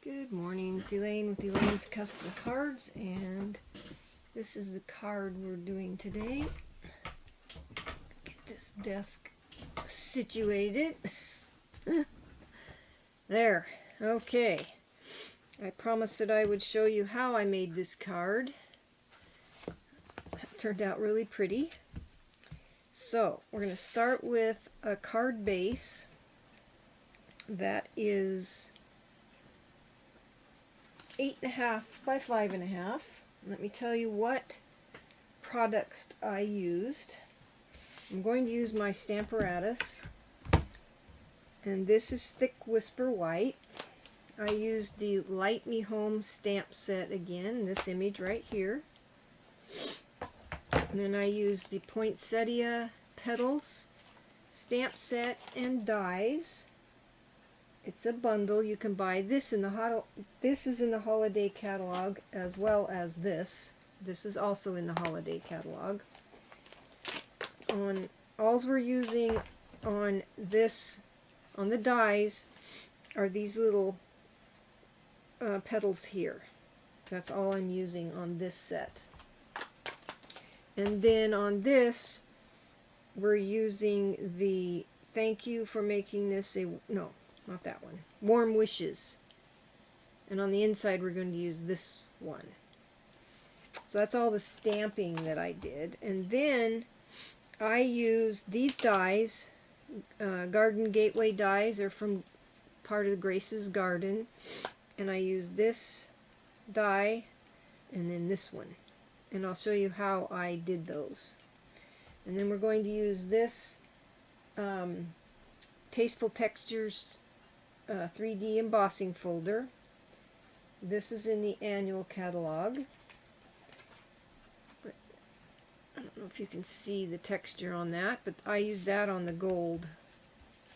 Good morning, it's Elaine with Elaine's Custom Cards, and this is the card we're doing today. Get this desk situated. There, okay. I promised that I would show you how I made this card. It turned out really pretty. So, we're going to start with a card base that is 8.5 by 5.5. Let me tell you what products I used. I'm going to use my Stamparatus, and this is Thick Whisper White. I used the Light Me Home stamp set again, this image right here. And then I used the Poinsettia Petals stamp set and dies. It's a bundle. You can buy this in the this is in the holiday catalog, as well as this. This is also in the holiday catalog. Alls we're using on this, on the dies, are these little petals here. That's all I'm using on this set. And then on this, we're using the Thank You for Making This a, no, not that one, Warm Wishes. And on the inside we're going to use this one. So that's all the stamping that I did. And then I used these dies, Garden Gateway dies. They're from part of Grace's garden. And I used this die and then this one. And I'll show you how I did those. And then we're going to use this Tasteful Textures 3D embossing folder. This is in the annual catalog. But I don't know if you can see the texture on that, but I use that on the gold,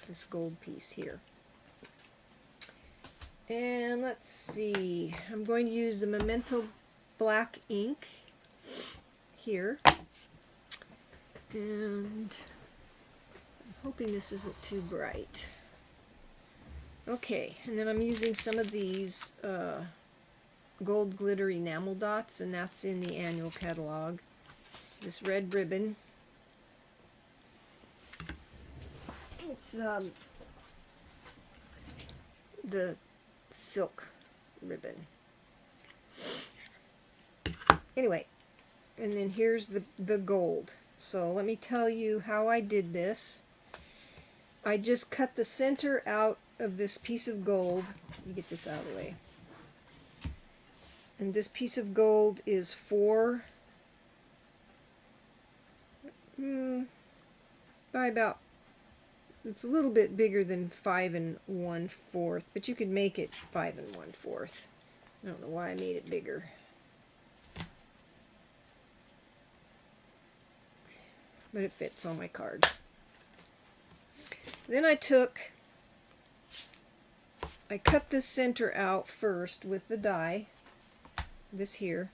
this gold piece here. And let's see, I'm going to use the Memento black ink here. And I'm hoping this isn't too bright. Okay, and then I'm using some of these gold glitter enamel dots, and that's in the annual catalog. This red ribbon. It's the silk ribbon. Anyway, and then here's the gold. So let me tell you how I did this. I just cut the center out of this piece of gold. Let me get this out of the way. And this piece of gold is 4 by about, it's a little bit bigger than 5 1/4, but you could make it 5 1/4. I don't know why I made it bigger. But it fits on my card. Then I cut this center out first with the die, this here,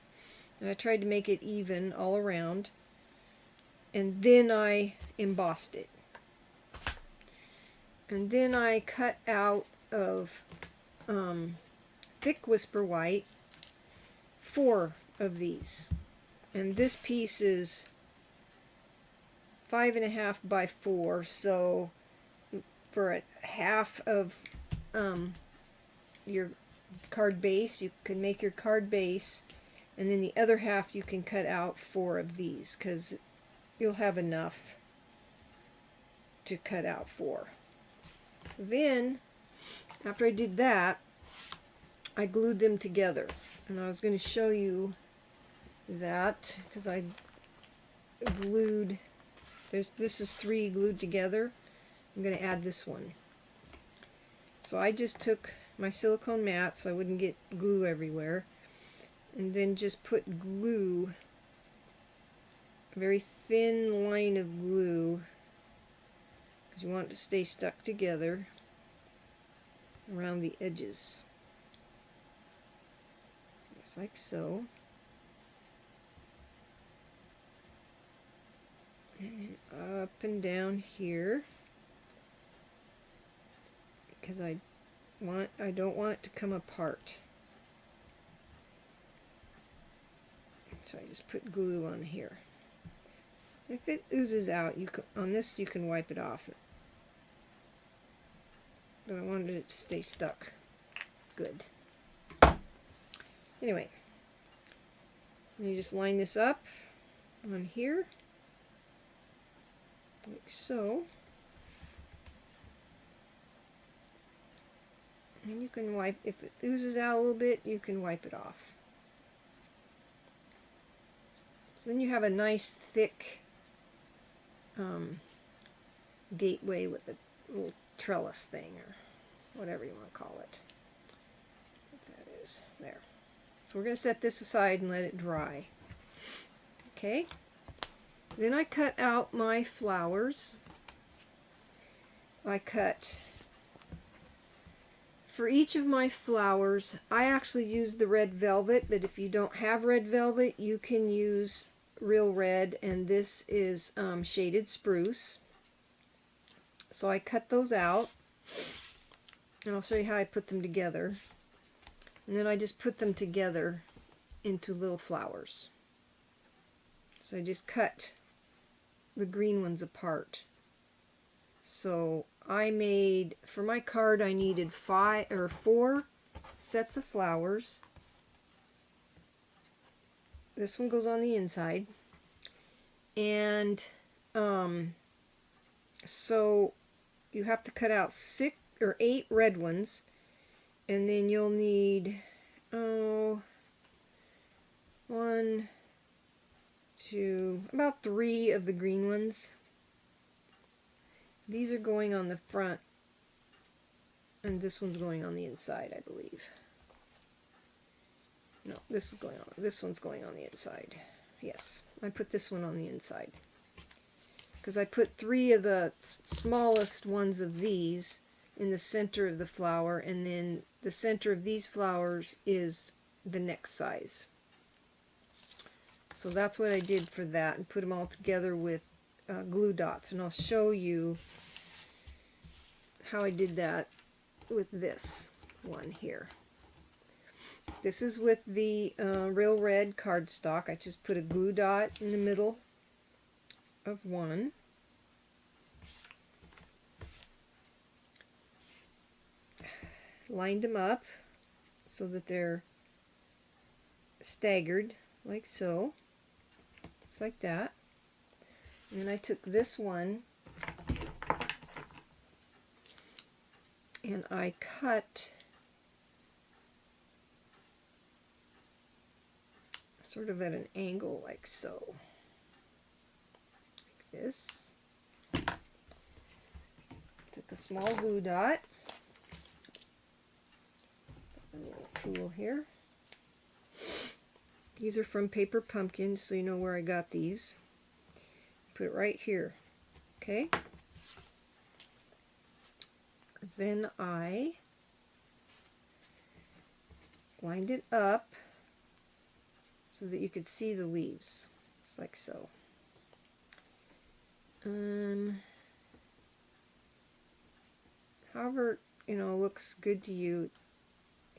and I tried to make it even all around, and then I embossed it. And then I cut out of Thick Whisper White 4 of these, and this piece is 5.5 by 4, so for a half of your card base, you can make your card base, and then the other half you can cut out 4 of these, because you'll have enough to cut out 4. Then, after I did that, I glued them together, and I was going to show you that, because I glued, this is 3 glued together. I'm going to add this one. So I just took my silicone mat so I wouldn't get glue everywhere, and then just put glue, a very thin line of glue, because you want it to stay stuck together around the edges, just like so. And then up and down here, because I I don't want it to come apart. So I just put glue on here. If it oozes out, you can, on this you can wipe it off. But I wanted it to stay stuck. Good. Anyway, you just line this up on here, like so. And you can wipe, if it oozes out a little bit, you can wipe it off. So then you have a nice thick gateway with a little trellis thing, or whatever you want to call it. What that is. There. So we're going to set this aside and let it dry. Okay. Then I cut out my flowers. I cut, for each of my flowers, I actually use the red velvet, but if you don't have red velvet, you can use real red, and this is shaded spruce. So I cut those out, and I'll show you how I put them together. And then I just put them together into little flowers. So I just cut the green ones apart. So I made, for my card, I needed 4 sets of flowers. This one goes on the inside. And so you have to cut out 6 or 8 red ones, and then you'll need 1, 2, about 3 of the green ones. These are going on the front, and this one's going on the inside, I believe. No, this one's going on the inside. Yes, I put this one on the inside, because I put 3 of the smallest ones of these in the center of the flower, and then the center of these flowers is the next size. So that's what I did for that, and put them all together with glue dots, and I'll show you how I did that with this one here. This is with the real red cardstock. I just put a glue dot in the middle of one. Lined them up so that they're staggered, like so. It's like that. And then I took this one and I cut sort of at an angle, like so. Like this. Took a small glue dot. A little tool here. These are from Paper Pumpkins, so you know where I got these. Put it right here. Okay? Then I lined it up so that you could see the leaves. It's like so. However, looks good to you.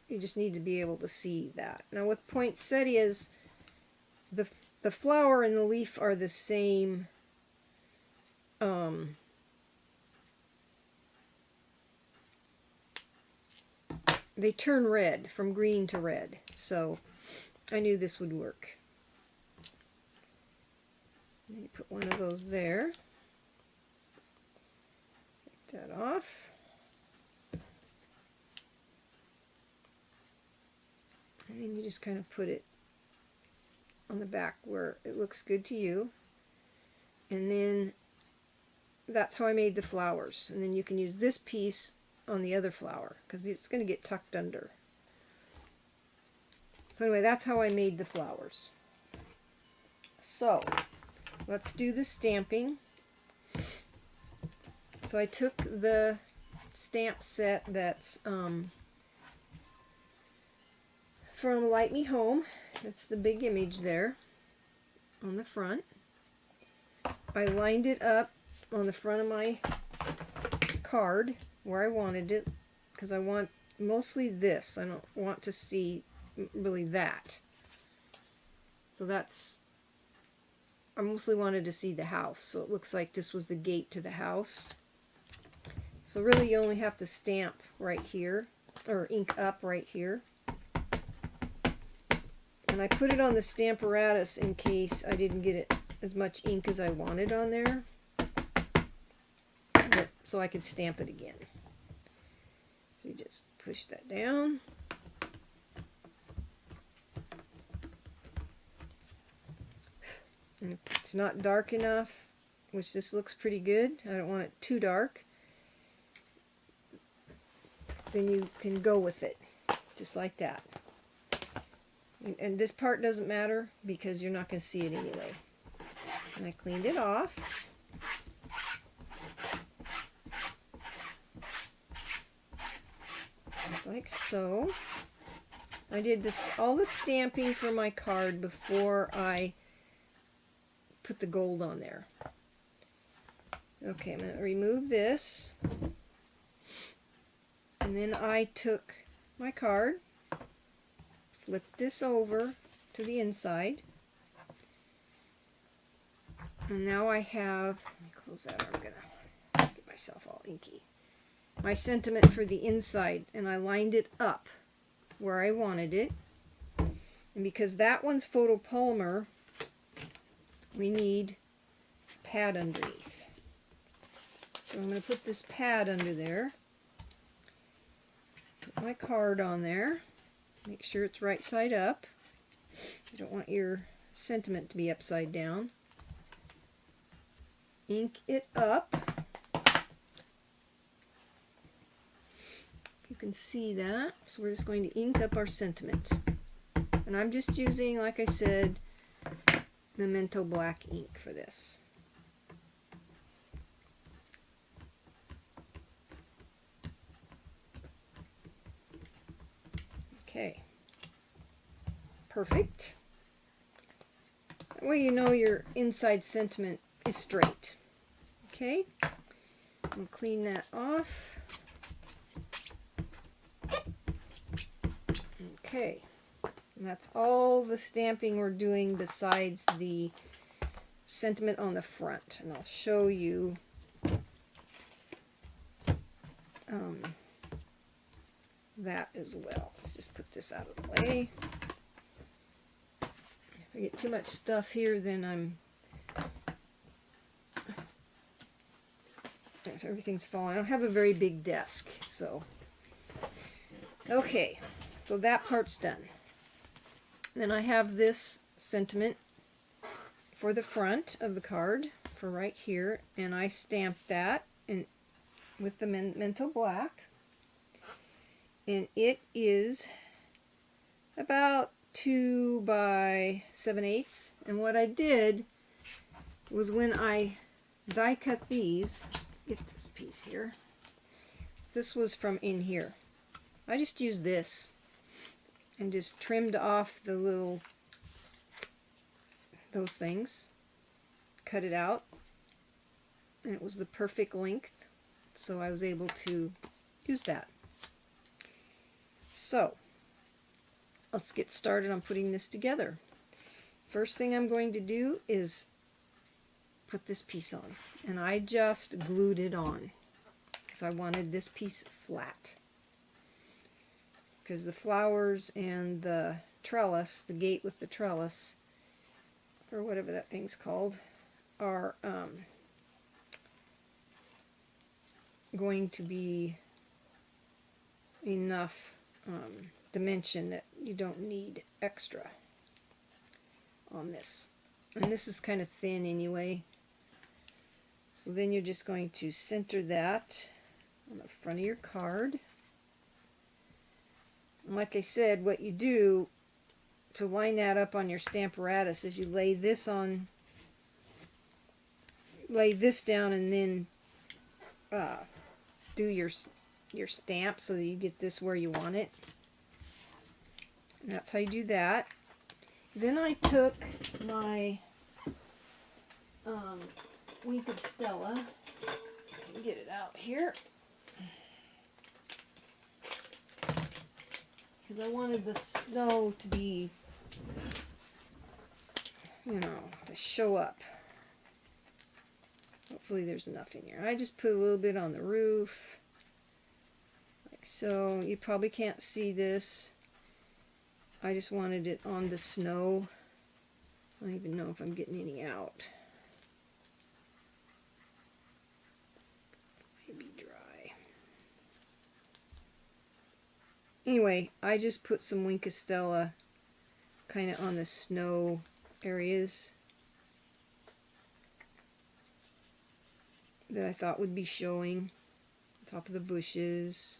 You just need to be able to see that. Now with poinsettias, the flower and the leaf are the same. They turn red, from green to red, so I knew this would work. Let me put one of those there. Take that off. And then you just kind of put it on the back where it looks good to you. And then that's how I made the flowers. And then you can use this piece on the other flower, because it's going to get tucked under. So anyway, that's how I made the flowers. So, let's do the stamping. So I took the stamp set that's from Light Me Home. It's the big image there on the front. I lined it up on the front of my card where I wanted it, because I want mostly this. I don't want to see really that. So that's, I mostly wanted to see the house. So it looks like this was the gate to the house. So really you only have to stamp right here, or ink up right here. And I put it on the Stamparatus in case I didn't get it as much ink as I wanted on there, so I could stamp it again. So you just push that down. And if it's not dark enough, which this looks pretty good, I don't want it too dark, then you can go with it, just like that. And this part doesn't matter because you're not going to see it anyway. And I cleaned it off. Just like so. I did this all the stamping for my card before I put the gold on there. Okay, I'm going to remove this. And then I took my card, flipped this over to the inside. And now I have, let me close that, or I'm going to get myself all inky. My sentiment for the inside, and I lined it up where I wanted it. And because that one's photopolymer, we need a pad underneath. So I'm going to put this pad under there. Put my card on there. Make sure it's right side up. You don't want your sentiment to be upside down. Ink it up. You can see that. So we're just going to ink up our sentiment. And I'm just using, like I said, Memento black ink for this. Okay. Perfect. That way you know your inside sentiment is straight. Okay. I'll clean that off. Okay. And that's all the stamping we're doing besides the sentiment on the front. And I'll show you that as well. Let's just put this out of the way. If I get too much stuff here, then if everything's falling. I don't have a very big desk, so. Okay, so that part's done. Then I have this sentiment for the front of the card, for right here, and I stamped that with the Memento black. And it is about 2 by 7/8. And what I did was when I die cut these, get this piece here. This was from in here. I just used this and just trimmed off the little, those things, cut it out, and it was the perfect length, so I was able to use that. So, let's get started on putting this together. First thing I'm going to do is put this piece on, and I just glued it on because I wanted this piece flat, because the flowers and the trellis, the gate with the trellis, or whatever that thing's called, are going to be enough dimension that you don't need extra on this. And this is kind of thin anyway. So then you're just going to center that on the front of your card. And like I said, what you do to line that up on your Stamparatus is you lay this on, lay this down, and then do your stamp so that you get this where you want it. And that's how you do that. Then I took my Winked Stella, get it out here, because I wanted the snow to be, you know, to show up. Hopefully there's enough in here. I just put a little bit on the roof, like so. You probably can't see this. I just wanted it on the snow. I don't even know if I'm getting any out. Maybe dry. Anyway, I just put some Stella kind of on the snow areas that I thought would be showing. Top of the bushes.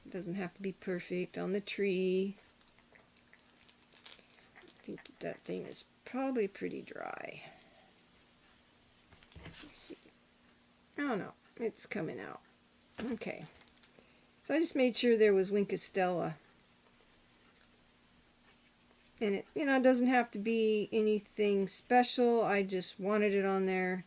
It doesn't have to be perfect. On the tree. I think that thing is probably pretty dry. Let's see. Oh no, it's coming out. Okay. So I just made sure there was Stella. And it, you know, it doesn't have to be anything special. I just wanted it on there.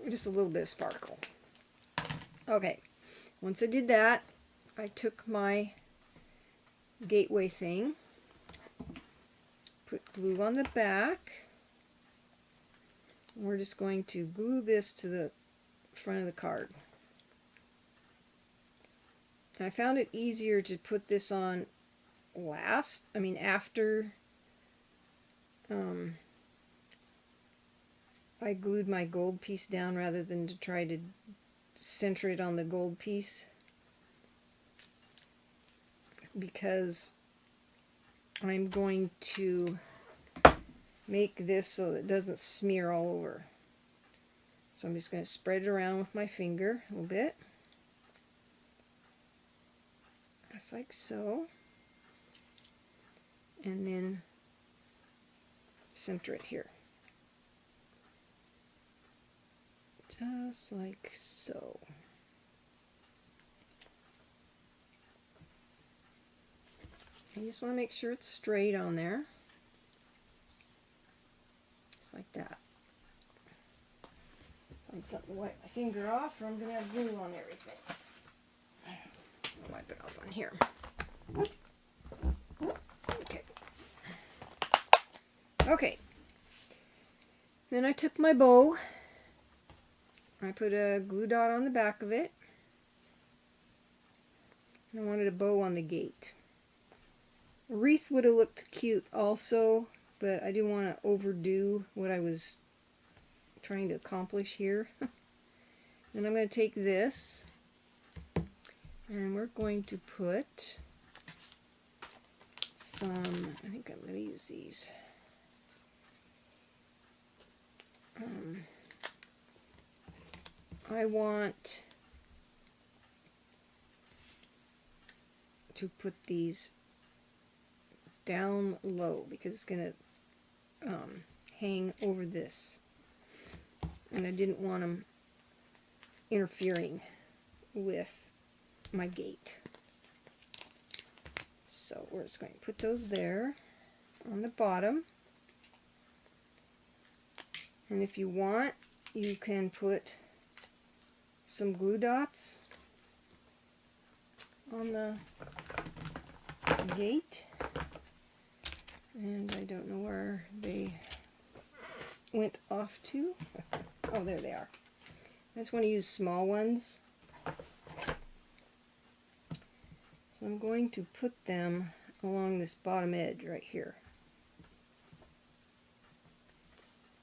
Just a little bit of sparkle. Okay. Once I did that, I took my gateway thing, put glue on the back. We're just going to glue this to the front of the card. I found it easier to put this on after I glued my gold piece down rather than to try to center it on the gold piece, because I'm going to make this so that it doesn't smear all over. So I'm just going to spread it around with my finger a little bit. Just like so. And then center it here. Just like so. You just want to make sure it's straight on there. Just like that. Find something to wipe my finger off, or I'm going to have glue on everything. I'll wipe it off on here. Okay. Okay. Then I took my bow. I put a glue dot on the back of it. And I wanted a bow on the gate. A wreath would have looked cute also, but I didn't want to overdo what I was trying to accomplish here. And I'm going to take this, and we're going to put some, I think I'm going to use these. I want to put these down low because it's going to hang over this, and I didn't want them interfering with my gate. So we're just going to put those there on the bottom, and if you want, you can put some glue dots on the gate, and I don't know where they went off to. Oh, there they are. I just want to use small ones, so I'm going to put them along this bottom edge right here,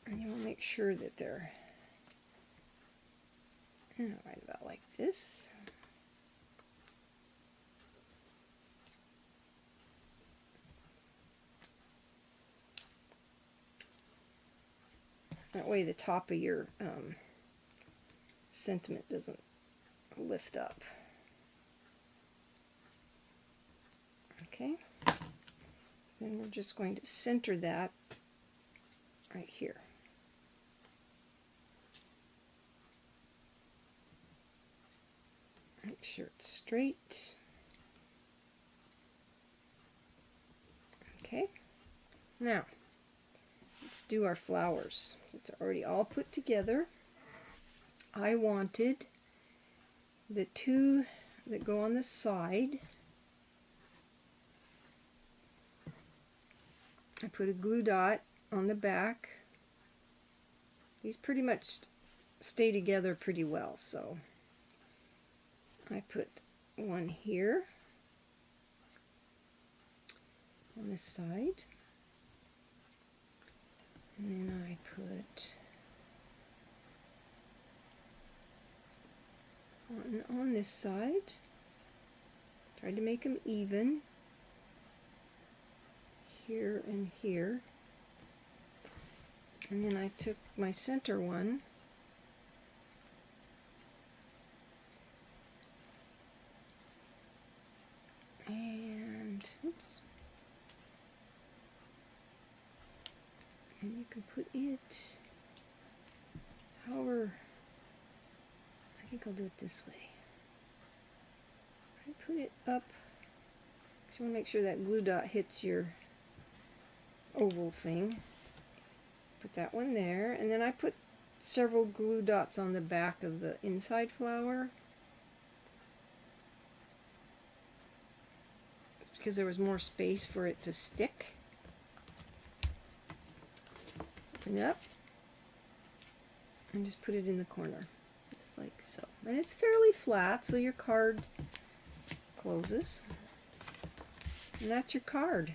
and you want to make sure that they're right about like this. That way the top of your sentiment doesn't lift up. Okay. Then we're just going to center that right here. Make sure it's straight. Okay. Now, let's do our flowers. It's already all put together. I wanted the two that go on the side, I put a glue dot on the back. These pretty much stay together pretty well, so I put one here on this side, and then I put one on this side. Tried to make them even here and here, and then I took my center one and oops, and you can put it however. I think I'll do it this way. I put it up. Just want to make sure that glue dot hits your oval thing. Put that one there, and then I put several glue dots on the back of the inside flower. It's because there was more space for it to stick. Open it up and just put it in the corner, just like so. And it's fairly flat, so your card closes. And that's your card.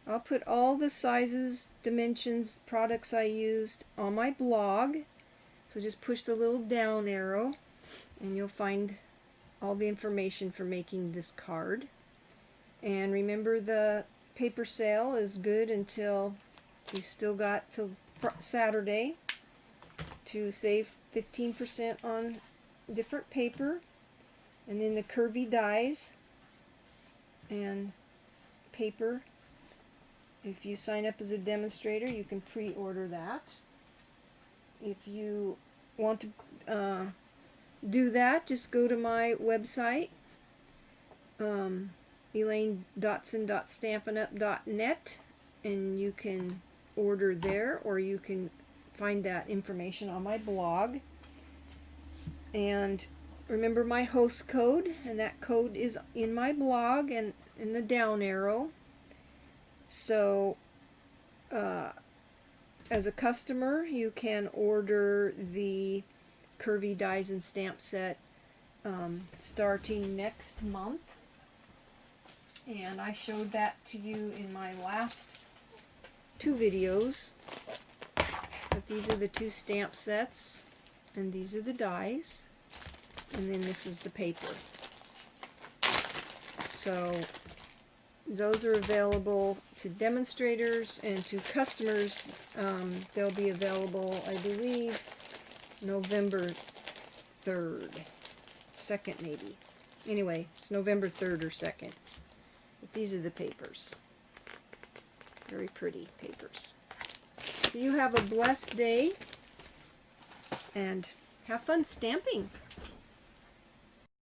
I'll put all the sizes, dimensions, products I used on my blog. So just push the little down arrow and you'll find all the information for making this card. And remember, the paper sale is good until you've still got till Saturday to save 15% on different paper. And then the curvy dies and paper. If you sign up as a demonstrator, you can pre-order that. If you want to do that, just go to my website, elainescustomcards.net, and you can order there, or you can find that information on my blog. And remember my host code, and that code is in my blog and in the down arrow. So as a customer, you can order the Curvy Dies and Stamp set starting next month. And I showed that to you in my last two videos. But these are the two stamp sets, and these are the dies, and then this is the paper. So those are available to demonstrators, and to customers they'll be available, I believe, November 3rd, 2nd maybe. Anyway, it's November 3rd or 2nd. But these are the papers. Very pretty papers. So you have a blessed day, and have fun stamping.